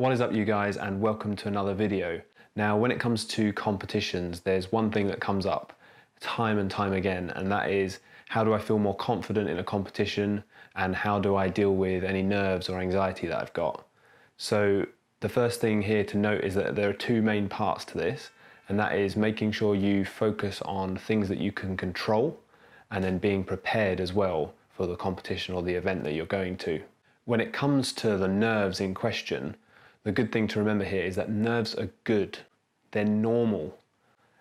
What is up, you guys, and welcome to another video. Now, when it comes to competitions, there's one thing that comes up time and time again, and that is, how do I feel more confident in a competition, and how do I deal with any nerves or anxiety that I've got? So the first thing here to note is that there are two main parts to this, and that is making sure you focus on things that you can control, and then being prepared as well for the competition or the event that you're going to. When it comes to the nerves in question, the good thing to remember here is that nerves are good, they're normal,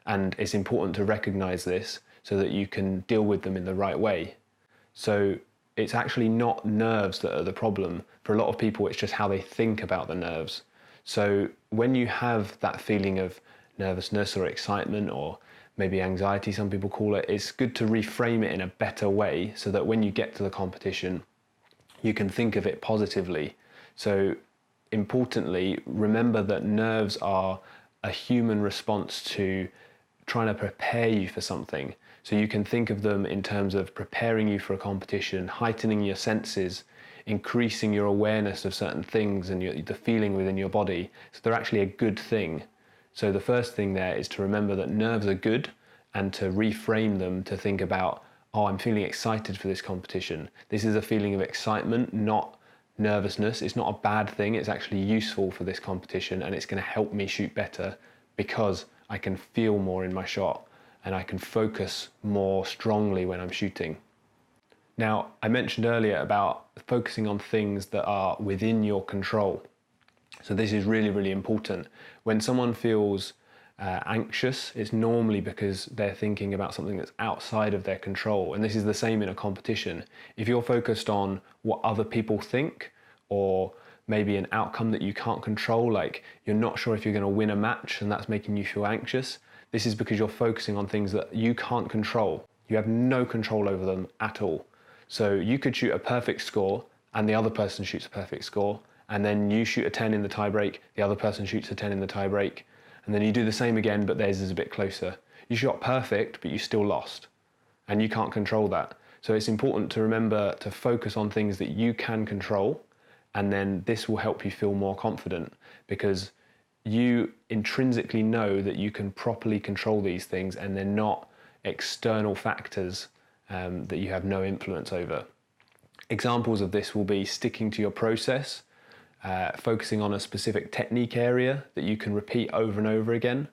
and it's important to recognize this so that you can deal with them in the right way. So it's actually not nerves that are the problem. For a lot of people, it's just how they think about the nerves. So when you have that feeling of nervousness or excitement, or maybe anxiety, some people call it, it's good to reframe it in a better way so that when you get to the competition, you can think of it positively. So importantly, remember that nerves are a human response to trying to prepare you for something. So you can think of them in terms of preparing you for a competition, heightening your senses, increasing your awareness of certain things and the feeling within your body. So they're actually a good thing. So the first thing there is to remember that nerves are good, and to reframe them to think about, oh, I'm feeling excited for this competition. This is a feeling of excitement, not nervousness. It's not a bad thing, it's actually useful for this competition, and it's going to help me shoot better because I can feel more in my shot and I can focus more strongly when I'm shooting. Now, I mentioned earlier about focusing on things that are within your control. So this is really, really important. When someone feels anxious, it's normally because they're thinking about something that's outside of their control. And this is the same in a competition. If you're focused on what other people think, or maybe an outcome that you can't control, like you're not sure if you're going to win a match and that's making you feel anxious, this is because you're focusing on things that you can't control. You have no control over them at all. So you could shoot a perfect score and the other person shoots a perfect score, and then you shoot a 10 in the tiebreak, the other person shoots a 10 in the tiebreak, and then you do the same again, but theirs is a bit closer. You shot perfect, but you still lost, and you can't control that. So it's important to remember to focus on things that you can control, and then this will help you feel more confident, because you intrinsically know that you can properly control these things, and they're not external factors that you have no influence over. Examples of this will be sticking to your process, focusing on a specific technique area that you can repeat over and over again,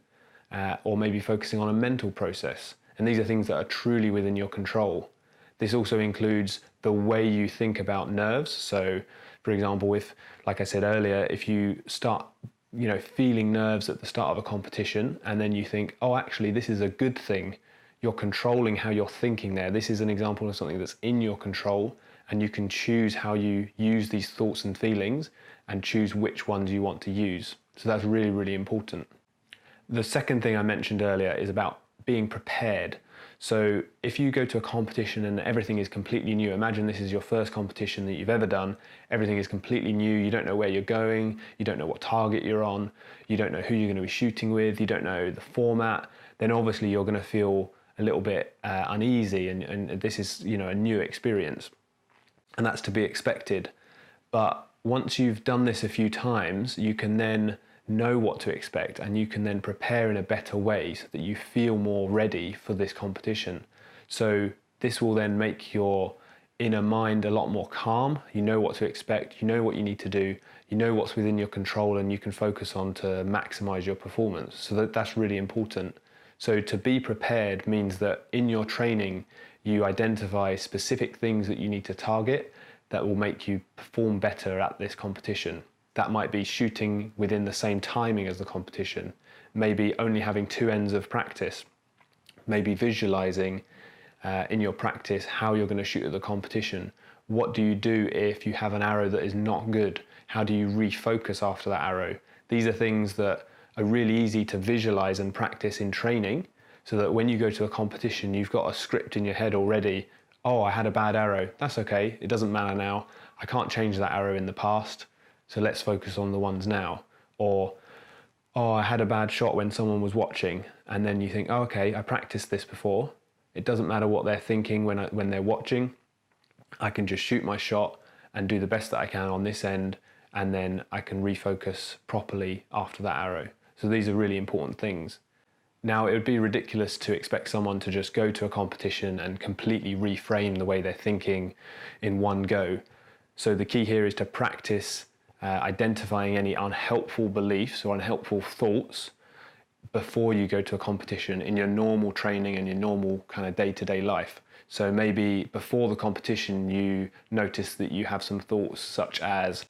or maybe focusing on a mental process. And these are things that are truly within your control. This also includes the way you think about nerves. So, for example, if, like I said earlier, if you start feeling nerves at the start of a competition, and then you think, oh, actually, this is a good thing, you're controlling how you're thinking there. This is an example of something that's in your control, and you can choose how you use these thoughts and feelings and choose which ones you want to use. So that's really, really important. The second thing I mentioned earlier is about being prepared. So if you go to a competition and everything is completely new, imagine this is your first competition that you've ever done, everything is completely new, you don't know where you're going, you don't know what target you're on, you don't know who you're going to be shooting with, you don't know the format, then obviously you're going to feel a little bit uneasy, and this is a new experience. And that's to be expected. But once you've done this a few times, you can then know what to expect, and you can then prepare in a better way so that you feel more ready for this competition. So this will then make your inner mind a lot more calm. You know what to expect, you know what you need to do, you know what's within your control, and you can focus on to maximize your performance. So that's really important. So to be prepared means that in your training, you identify specific things that you need to target that will make you perform better at this competition. That might be shooting within the same timing as the competition, maybe only having two ends of practice, maybe visualizing in your practice how you're going to shoot at the competition. What do you do if you have an arrow that is not good? How do you refocus after that arrow? These are things that are really easy to visualize and practice in training, so that when you go to a competition, you've got a script in your head already. Oh, I had a bad arrow. That's okay. It doesn't matter now. I can't change that arrow in the past, so let's focus on the ones now. Or, oh, I had a bad shot when someone was watching, and then you think, oh, okay, I practiced this before. It doesn't matter what they're thinking when they're watching. I can just shoot my shot and do the best that I can on this end, and then I can refocus properly after that arrow. So these are really important things. Now, it would be ridiculous to expect someone to just go to a competition and completely reframe the way they're thinking in one go. So the key here is to practice identifying any unhelpful beliefs or unhelpful thoughts before you go to a competition in your normal training and your normal kind of day-to-day life. So maybe before the competition you notice that you have some thoughts such as,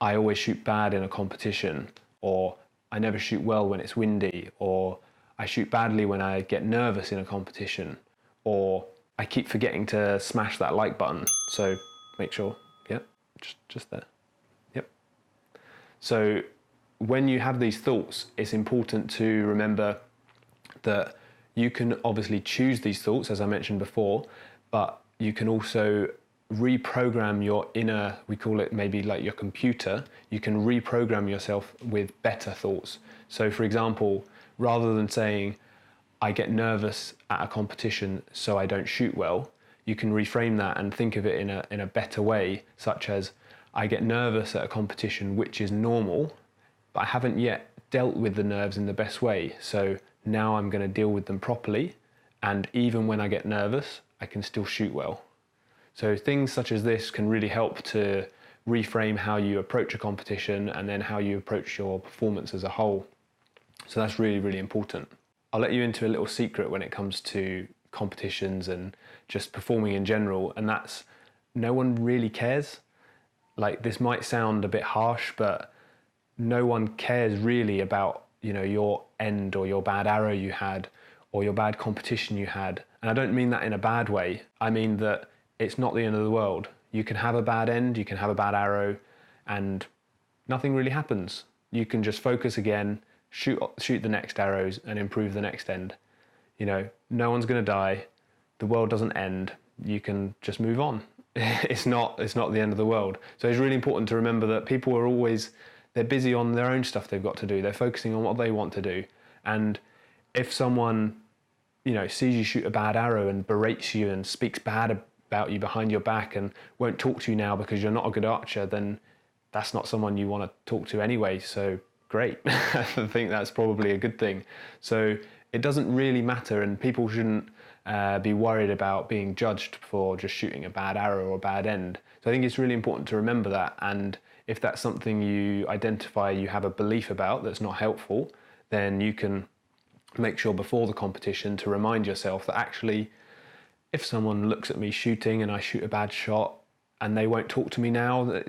I always shoot bad in a competition, or I never shoot well when it's windy, or I shoot badly when I get nervous in a competition, or I keep forgetting to smash that like button. So make sure, yep, just there. Yep. So when you have these thoughts, it's important to remember that you can obviously choose these thoughts, as I mentioned before, but you can also reprogram your inner, we call it maybe like your computer, you can reprogram yourself with better thoughts. So for example, rather than saying, I get nervous at a competition so I don't shoot well, you can reframe that and think of it in a better way, such as, I get nervous at a competition, which is normal, but I haven't yet dealt with the nerves in the best way. So now I'm going to deal with them properly, and even when I get nervous, I can still shoot well. So things such as this can really help to reframe how you approach a competition and then how you approach your performance as a whole. So that's really, really important. I'll let you into a little secret when it comes to competitions and just performing in general, and that's no one really cares. Like, this might sound a bit harsh, but no one cares really about, you know, your end or your bad arrow you had or your bad competition you had. And I don't mean that in a bad way. I mean that it's not the end of the world. You can have a bad end, you can have a bad arrow, and nothing really happens. You can just focus again, shoot the next arrows and improve the next end. You know, no one's going to die. The world doesn't end. You can just move on. It's not the end of the world. So it's really important to remember that people are always, they're busy on their own stuff they've got to do. They're focusing on what they want to do. And if someone, you know, sees you shoot a bad arrow and berates you and speaks bad about you behind your back and won't talk to you now because you're not a good archer, then that's not someone you want to talk to anyway. So great. I think that's probably a good thing. So it doesn't really matter, and people shouldn't be worried about being judged for just shooting a bad arrow or a bad end. So I think it's really important to remember that, and if that's something you identify you have a belief about that's not helpful, then you can make sure before the competition to remind yourself that actually, if someone looks at me shooting and I shoot a bad shot and they won't talk to me now,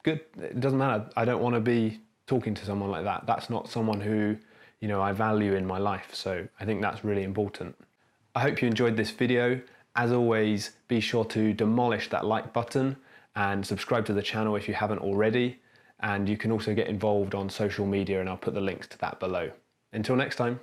good, it doesn't matter. I don't want to be talking to someone like that. That's not someone who, you know, I value in my life. So I think that's really important. I hope you enjoyed this video. As always, be sure to demolish that like button and subscribe to the channel if you haven't already. And you can also get involved on social media, and I'll put the links to that below. Until next time.